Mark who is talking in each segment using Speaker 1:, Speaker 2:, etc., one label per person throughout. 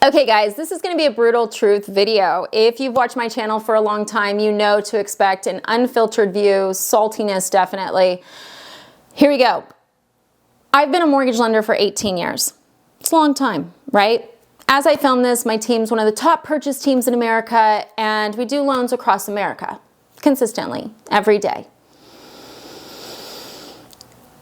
Speaker 1: Okay guys, this is going to be a brutal truth video. If you've watched my channel for a long time, you know to expect an unfiltered view, saltiness definitely. Here we go. I've been a mortgage lender for 18 years. It's a long time, right? As I film this, my team's one of the top purchase teams in America, and we do loans across America consistently, every day.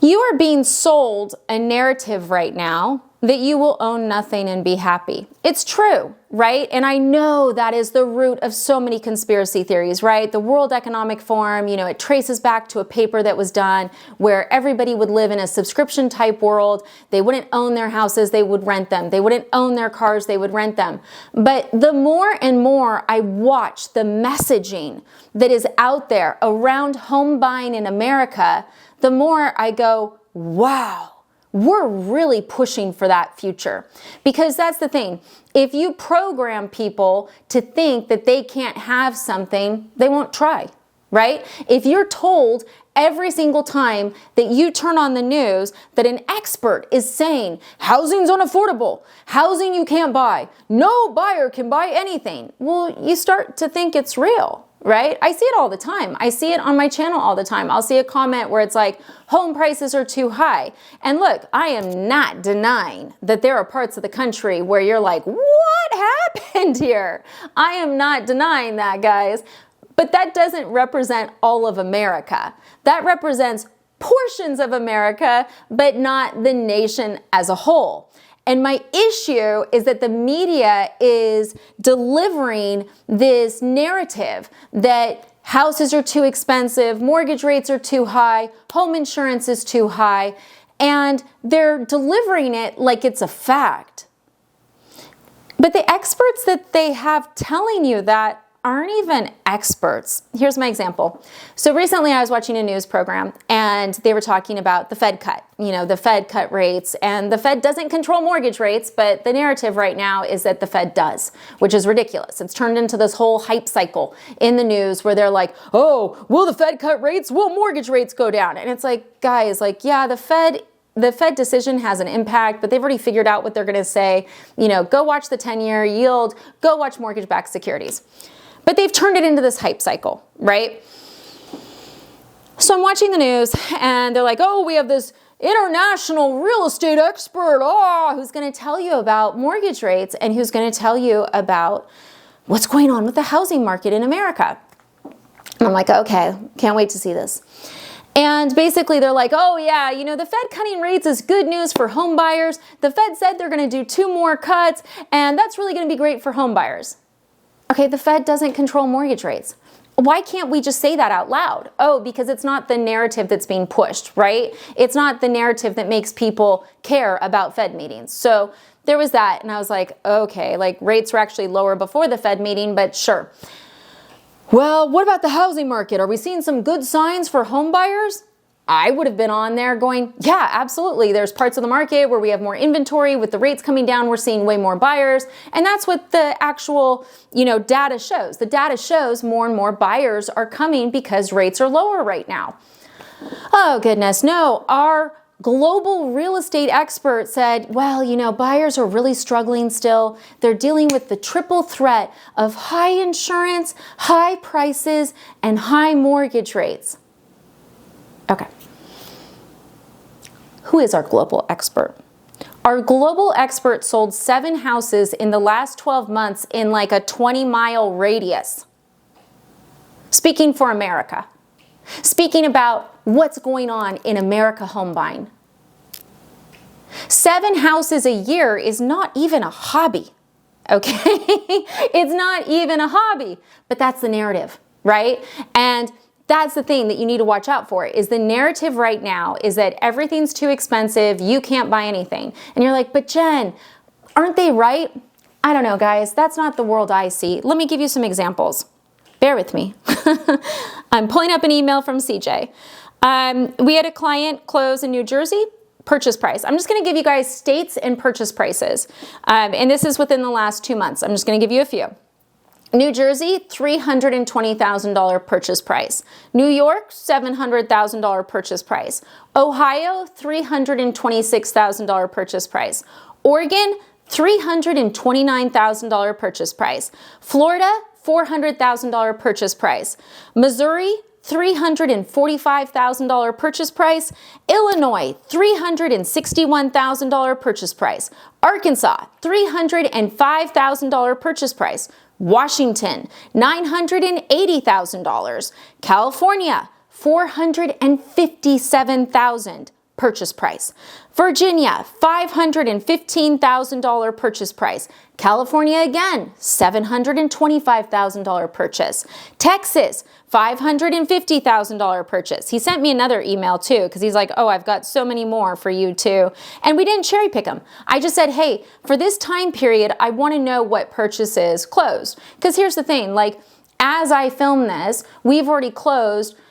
Speaker 1: You are being sold a narrative right now that you will own nothing and be happy. It's true, right? And I know that is the root of so many conspiracy theories, right? The World Economic Forum, it traces back to a paper that was done where everybody would live in a subscription type world. They wouldn't own their houses, they would rent them. They wouldn't own their cars, they would rent them. But the more and more I watch the messaging that is out there around home buying in America, the more I go, wow. We're really pushing for that future, because that's the thing. If you program people to think that they can't have something, they won't try, right? If you're told every single time that you turn on the news that an expert is saying housing's unaffordable, housing you can't buy, no buyer can buy anything, well, you start to think it's real. Right? I see it all the time. I see it on my channel all the time. I'll see a comment where it's like, home prices are too high. And look, I am not denying that there are parts of the country where you're like, what happened here? I am not denying that, guys. But that doesn't represent all of America. That represents portions of America, but not the nation as a whole. And my issue is that the media is delivering this narrative that houses are too expensive, mortgage rates are too high, home insurance is too high, and they're delivering it like it's a fact. But the experts that they have telling you that aren't even experts. Here's my example. So recently I was watching a news program and they were talking about the Fed cut, the Fed cut rates, and the Fed doesn't control mortgage rates, but the narrative right now is that the Fed does, which is ridiculous. It's turned into this whole hype cycle in the news where they're like, oh, will the Fed cut rates? Will mortgage rates go down? And it's like, guys, yeah, the Fed decision has an impact, but they've already figured out what they're going to say. Go watch the 10-year yield, go watch mortgage-backed securities. But they've turned it into this hype cycle, right? So I'm watching the news and they're like, oh, we have this international real estate expert, who's going to tell you about mortgage rates and who's going to tell you about what's going on with the housing market in America. And I'm like, okay, can't wait to see this. And basically they're like, oh yeah, the Fed cutting rates is good news for home buyers. The Fed said they're going to do 2 more cuts, and that's really going to be great for home buyers. Okay, the Fed doesn't control mortgage rates. Why can't we just say that out loud? Oh, because it's not the narrative that's being pushed, right? It's not the narrative that makes people care about Fed meetings. So there was that, and I was like, okay, rates were actually lower before the Fed meeting, but sure. Well, what about the housing market? Are we seeing some good signs for home buyers? I would have been on there going, yeah, absolutely. There's parts of the market where we have more inventory. With the rates coming down, we're seeing way more buyers. And that's what the actual, data shows. The data shows more and more buyers are coming because rates are lower right now. Oh, goodness. No, our global real estate expert said, well, buyers are really struggling still. They're dealing with the triple threat of high insurance, high prices, and high mortgage rates. Okay. Who is our global expert? Our global expert sold 7 houses in the last 12 months in a 20-mile radius. Speaking for America. Speaking about what's going on in America home buying. 7 houses a year is not even a hobby. Okay? It's not even a hobby, but that's the narrative, right? And that's the thing that you need to watch out for, is the narrative right now is that everything's too expensive, you can't buy anything. And you're like, but Jen, aren't they right? I don't know, guys. That's not the world I see. Let me give you some examples. Bear with me. I'm pulling up an email from CJ. We had a client close in New Jersey. Purchase price. I'm just going to give you guys states and purchase prices. And this is within the last 2 months. I'm just going to give you a few. New Jersey, $320,000 purchase price. New York, $700,000 purchase price. Ohio, $326,000 purchase price. Oregon, $329,000 purchase price. Florida, $400,000 purchase price. Missouri, $345,000 purchase price. Illinois, $361,000 purchase price. Arkansas, $305,000 purchase price. Washington, $980,000. California, $457,000 purchase price. Virginia, $515,000 purchase price. California again, $725,000 purchase. Texas, $550,000 purchase. He sent me another email too, because he's like, oh, I've got so many more for you too. And we didn't cherry pick them. I just said, hey, for this time period, I want to know what purchases closed. Because here's the thing, like, as I film this, we've already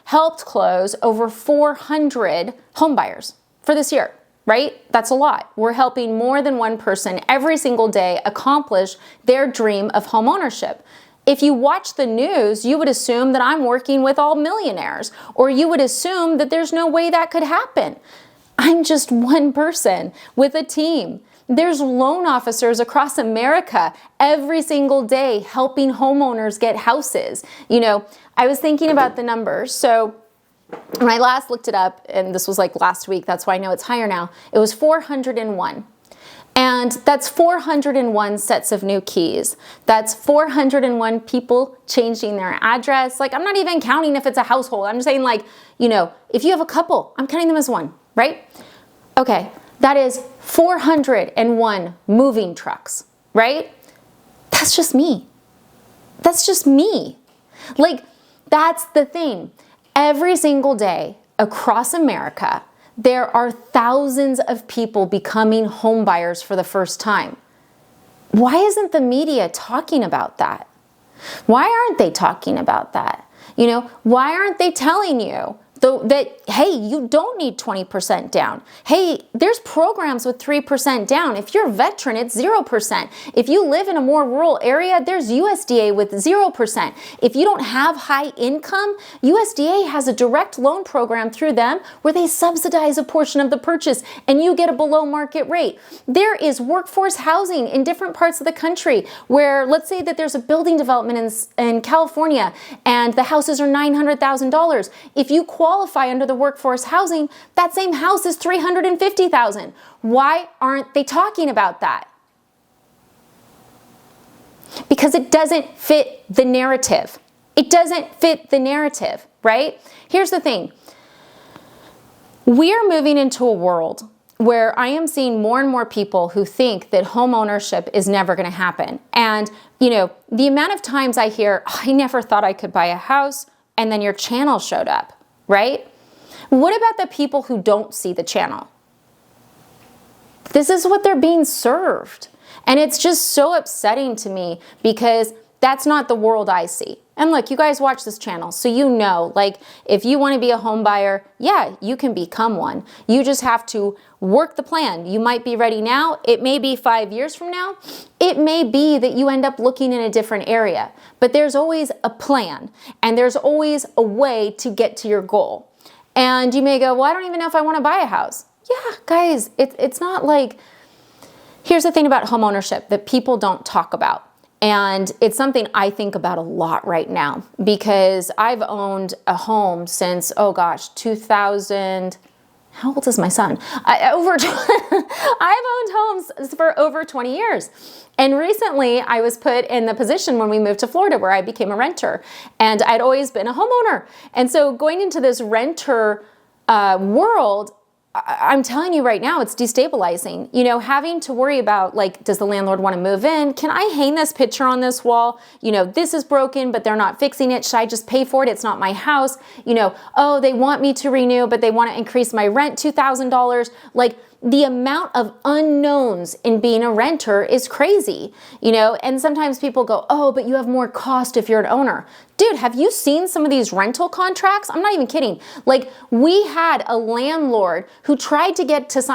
Speaker 1: helped close over 400 home buyers for this year, right? That's a lot. We're helping more than one person every single day accomplish their dream of home ownership. If you watch the news, you would assume that I'm working with all millionaires, or you would assume that there's no way that could happen. I'm just one person with a team. There's loan officers across America every single day helping homeowners get houses. You know, I was thinking about the numbers. So when I last looked it up, and this was like last week, that's why I know it's higher now, it was 401. And that's 401 sets of new keys. That's 401 people changing their address. Like, I'm not even counting if it's a household. I'm just saying, like, you know, if you have a couple, I'm counting them as one, right? Okay, that is 401 moving trucks, right? That's just me. That's just me. Like, that's the thing. Every single day across America, there are thousands of people becoming home buyers for the first time. Why isn't the media talking about that? Why aren't they talking about that? You know, why aren't they telling you that, hey, you don't need 20% down. Hey, there's programs with 3% down. If you're a veteran, it's 0%. If you live in a more rural area, there's USDA with 0%. If you don't have high income, USDA has a direct loan program through them where they subsidize a portion of the purchase and you get a below market rate. There is workforce housing in different parts of the country where, let's say that there's a building development in California and the houses are $900,000. If you qualify under the workforce housing, that same house is $350,000. Why aren't they talking about that? Because it doesn't fit the narrative. It doesn't fit the narrative, right? Here's the thing. We are moving into a world where I am seeing more and more people who think that home ownership is never going to happen. And, you know, the amount of times I hear, oh, I never thought I could buy a house, and then your channel showed up. Right? What about the people who don't see the channel? This is what they're being served. And it's just so upsetting to me because that's not the world I see. And look, you guys watch this channel, so you know, like, if you want to be a home buyer, yeah, you can become one. You just have to work the plan. You might be ready now. It may be 5 years from now. It may be that you end up looking in a different area. But there's always a plan, and there's always a way to get to your goal. And you may go, well, I don't even know if I want to buy a house. Yeah, guys, it's not like, here's the thing about home ownership that people don't talk about. And it's something I think about a lot right now because I've owned a home since, oh gosh, 2000. How old is my son? I've owned homes for over 20 years. And recently I was put in the position when we moved to Florida where I became a renter. And I'd always been a homeowner. And so going into this renter world, I'm telling you right now, it's destabilizing. You know, having to worry about, like, does the landlord want to move in? Can I hang this picture on this wall? You know, this is broken, but they're not fixing it. Should I just pay for it? It's not my house. You know, oh, they want me to renew, but they want to increase my rent $2,000. Like, the amount of unknowns in being a renter is crazy, you know, and sometimes people go, oh, but you have more cost if you're an owner. Dude, have you seen some of these rental contracts? I'm not even kidding. Like, we had a landlord who tried to get us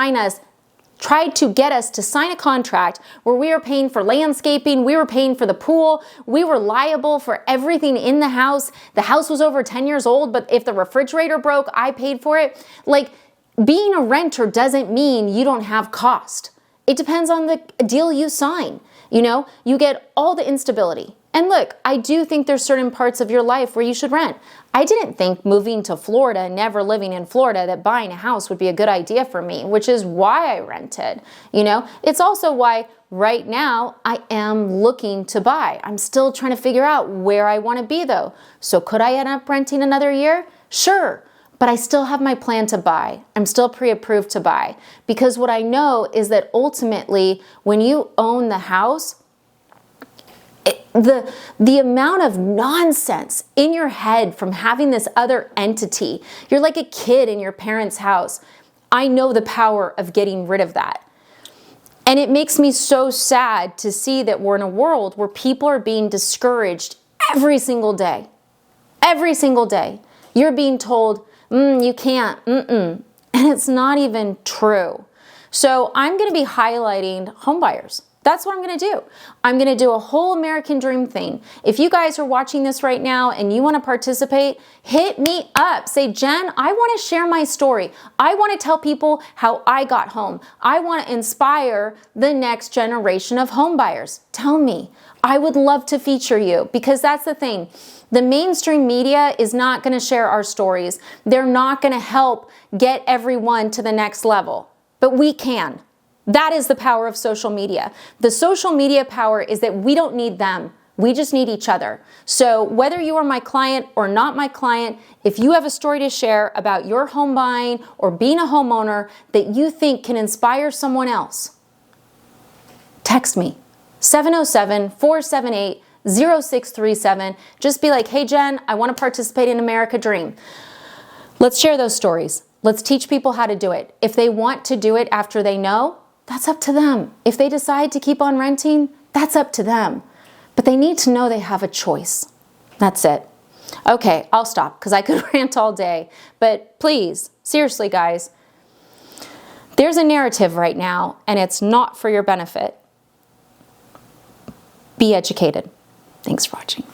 Speaker 1: to sign a contract where we were paying for landscaping, we were paying for the pool, we were liable for everything in the house. The house was over 10 years old, but if the refrigerator broke, I paid for it. Like, being a renter doesn't mean you don't have cost. It depends on the deal you sign. You know, you get all the instability. And look, I do think there's certain parts of your life where you should rent. I didn't think moving to Florida, never living in Florida, that buying a house would be a good idea for me, which is why I rented. You know, it's also why right now I am looking to buy. I'm still trying to figure out where I want to be though. So could I end up renting another year? Sure. But I still have my plan to buy. I'm still pre-approved to buy, because what I know is that ultimately when you own the house, the amount of nonsense in your head from having this other entity, you're like a kid in your parents' house. I know the power of getting rid of that. And it makes me so sad to see that we're in a world where people are being discouraged every single day. Every single day. You're being told, you can't, and it's not even true. So I'm going to be highlighting homebuyers. That's what I'm going to do. I'm going to do a whole American dream thing. If you guys are watching this right now and you want to participate, hit me up. Say, Jen, I want to share my story. I want to tell people how I got home. I want to inspire the next generation of homebuyers. Tell me. I would love to feature you, because that's the thing. The mainstream media is not going to share our stories. They're not going to help get everyone to the next level, but we can. That is the power of social media. The social media power is that we don't need them. We just need each other. So whether you are my client or not my client, if you have a story to share about your home buying or being a homeowner that you think can inspire someone else, text me, 707-478-0637. Just be like, hey Jen, I want to participate in America Dream. Let's share those stories. Let's teach people how to do it. If they want to do it after they know, that's up to them. If they decide to keep on renting, that's up to them. But they need to know they have a choice. That's it. Okay, I'll stop because I could rant all day. But please, seriously guys, there's a narrative right now and it's not for your benefit. Be educated. Thanks for watching.